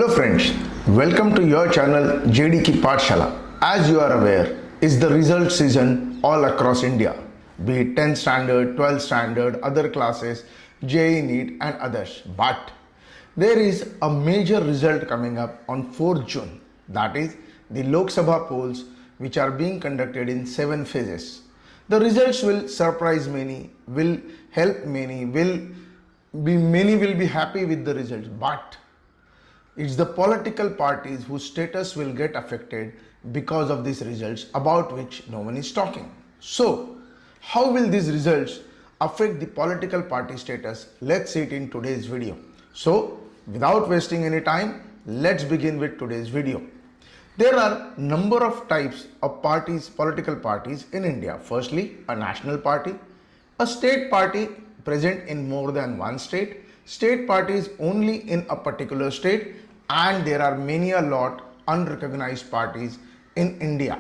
Hello friends, welcome to your channel JD Ki Pathshala. As you are aware, it's the result season all across India, be it 10th standard, 12th standard, other classes, JEE NEET and others. But there is a major result coming up on 4th June, that is the Lok Sabha polls which are being conducted in 7 phases. The results will surprise many, will help many, many will be happy with the results, but it's the political parties whose status will get affected because of these results about which no one is talking. So, how will these results affect the political party status? Let's see it in today's video. So, without wasting any time, let's begin with today's video. There are number of types of parties, political parties in India. Firstly, a national party, a state party present in more than one state parties only in a particular state, and there are many a lot unrecognized parties in India.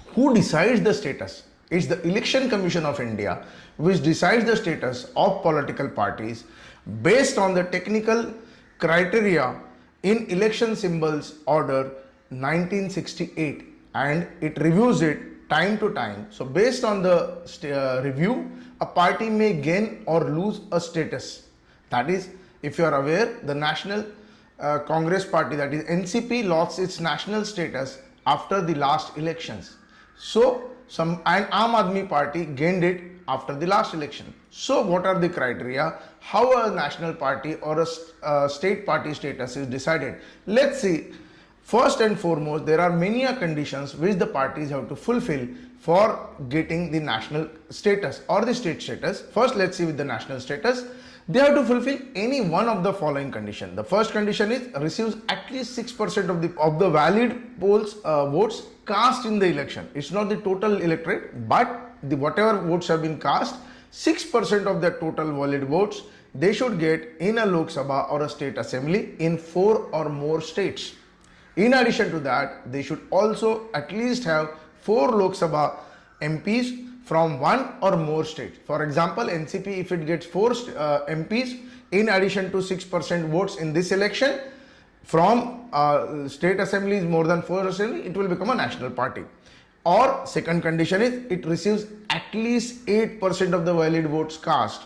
Who decides the status? It's the Election Commission of India which decides the status of political parties based on the technical criteria in Election Symbols Order 1968, and it reviews it time to time. So based on the review, a party may gain or lose a status. That is, if you are aware, the National Congress Party, that is NCP, lost its national status after the last elections. So and Aam Aadmi Party gained it after the last election. So what are the criteria? How a national party or a state party status is decided? Let's see. First and foremost, there are many conditions which the parties have to fulfill for getting the national status or the state status. First, let's see with the national status. They have to fulfill any one of the following conditions. The first condition is receives at least 6% of the valid votes cast in the election. It's not the total electorate, but whatever votes have been cast, 6% of the total valid votes they should get in a Lok Sabha or a state assembly in 4 or more states. In addition to that, they should also at least have 4 Lok Sabha MPs from one or more states. For example, NCP, if it gets 4 MPs in addition to 6% votes in this election from state assemblies, more than 4 assemblies, it will become a national party. Or second condition is it receives at least 8% of the valid votes cast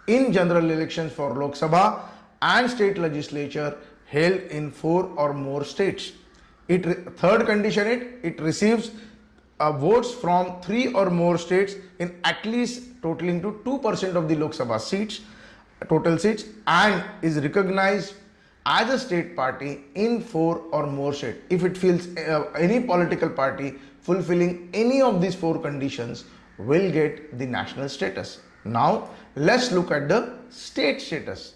in general elections for Lok Sabha and state legislature held in 4 or more states. Third condition is it receives votes from 3 or more states in at least totaling to 2% of the Lok Sabha seats, total seats, and is recognized as a state party in 4 or more states. If it feels any political party fulfilling any of these 4 conditions will get the national status. Now let's look at the state status.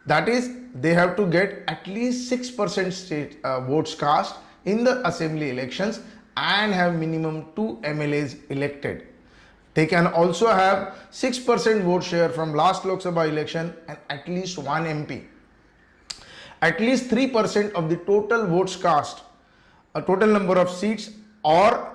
That is, they have to get at least 6% state votes cast in the assembly elections and have minimum 2 MLAs elected. They can also have 6% vote share from last Lok Sabha election and at least 1 MP. At least 3% of the total votes cast, a total number of seats, or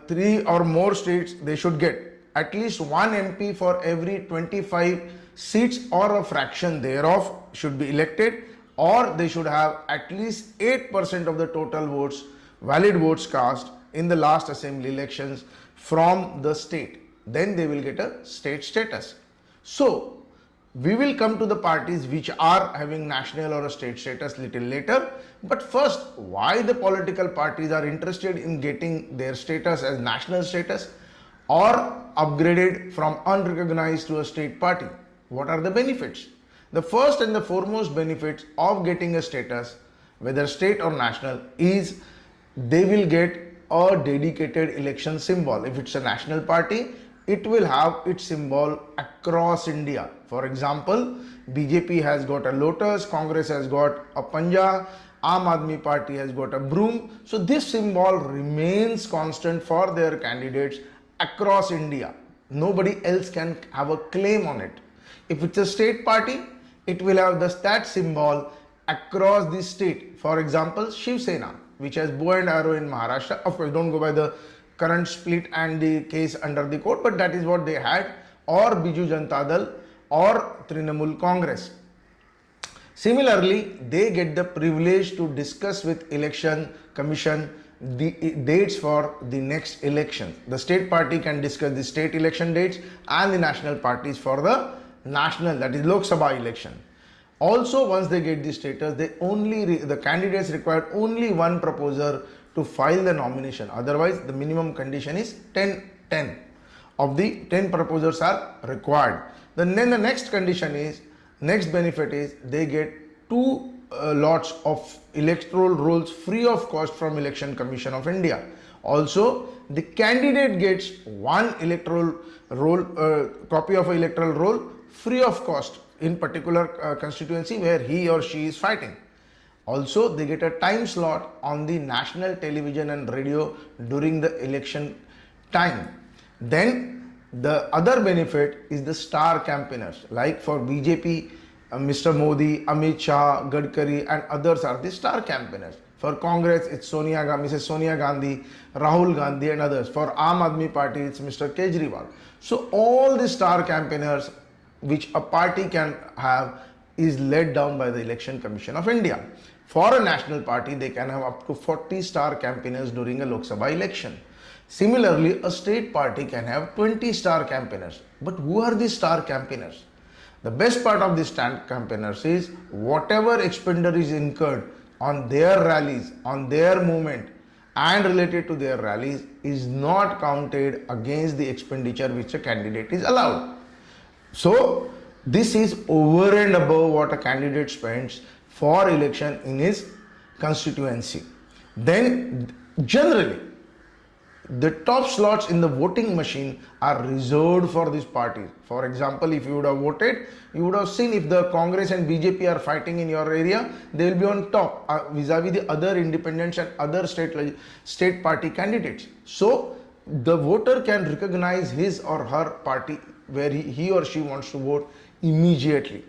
3 or more states they should get. At least 1 MP for every 25 seats or a fraction thereof should be elected, or they should have at least 8% of the total votes, valid votes cast in the last assembly elections from the state. Then they will get a state status. So we will come to the parties which are having national or a state status little later. But first, why the political parties are interested in getting their status as national status or upgraded from unrecognized to a state party? What are the benefits? The first and the foremost benefits of getting a status, whether state or national, is they will get a dedicated election symbol. If it's a national party, it will have its symbol across India. For example, BJP has got a lotus, Congress has got a panja, Aam Aadmi Party has got a broom. So this symbol remains constant for their candidates across India. Nobody else can have a claim on it. If it's a state party, it will have that symbol across the state. For example, Shiv Sena, which has bow and arrow in Maharashtra. Of course, don't go by the current split and the case under the court, but that is what they had. Or Biju Janata Dal or Trinamool Congress. Similarly, they get the privilege to discuss with election commission the dates for the next election. The state party can discuss the state election dates and the national parties for the national, that is Lok Sabha election. Also, once they get the status, the candidates require only one proposer to file the nomination. Otherwise, the minimum condition is 10 of the 10 proposers are required. Then the next condition is, next benefit is they get two lots of electoral rolls free of cost from Election Commission of India. Also, the candidate gets one electoral roll, copy of electoral roll free of cost in particular constituency where he or she is fighting. Also, they get a time slot on the national television and radio during the election time. Then the other benefit is the star campaigners, like for BJP, Mr. Modi, Amit Shah, Gadkari and others are the star campaigners. For Congress, it's Mrs. Sonia Gandhi, Rahul Gandhi and others. For Aam Aadmi Party, it's Mr. Kejriwal. So all the star campaigners which a party can have is led down by the Election Commission of India. For a national party, they can have up to 40 star campaigners during a Lok Sabha election. Similarly, a state party can have 20 star campaigners. But who are these star campaigners? The best part of these star campaigners is whatever expenditure is incurred on their rallies, on their movement and related to their rallies is not counted against the expenditure which a candidate is allowed. So, this is over and above what a candidate spends for election in his constituency. Then, generally, the top slots in the voting machine are reserved for this party. For example, if you would have voted, you would have seen if the Congress and BJP are fighting in your area, they will be on top vis-a-vis the other independents and other state party candidates. So, the voter can recognize his or her party where he or she wants to vote immediately.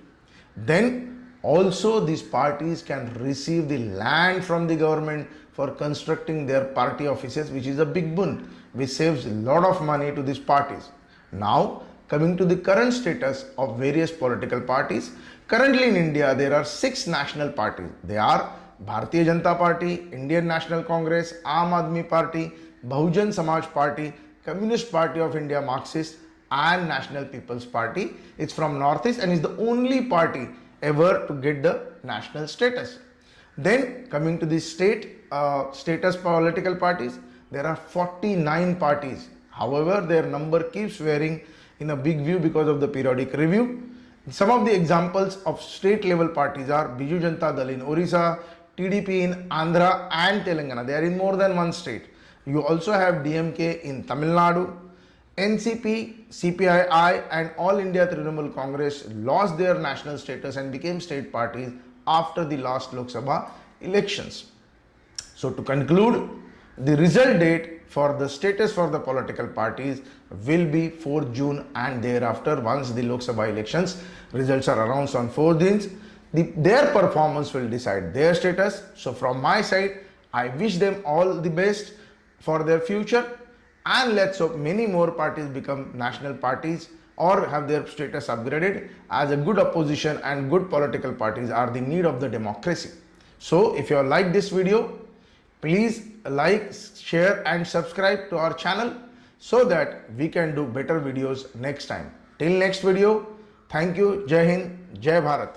Then also these parties can receive the land from the government for constructing their party offices, which is a big boon, which saves a lot of money to these parties. Now, coming to the current status of various political parties, currently in India there are 6 national parties. They are Bharatiya Janata Party, Indian National Congress, Aam Aadmi Party, Bahujan Samaj Party, Communist Party of India Marxist and National People's Party. It's from Northeast and is the only party ever to get the national status. Then coming to the status political parties, there are 49 parties. However, their number keeps varying in a big view because of the periodic review. Some of the examples of state level parties are Biju Janata Dal in Orissa, TDP in Andhra and Telangana. They are in more than one state. You also have DMK in Tamil Nadu. NCP, CPII and All India Trinamool Congress lost their national status and became state parties after the last Lok Sabha elections. So to conclude, the result date for the status for the political parties will be 4th June and thereafter once the Lok Sabha elections results are announced on 4th June, their performance will decide their status. So from my side, I wish them all the best for their future. And let's hope many more parties become national parties or have their status upgraded, as a good opposition and good political parties are the need of the democracy. So if you like this video, please like, share and subscribe to our channel so that we can do better videos next time. Till next video, thank you. Jai Hind, Jai Bharat.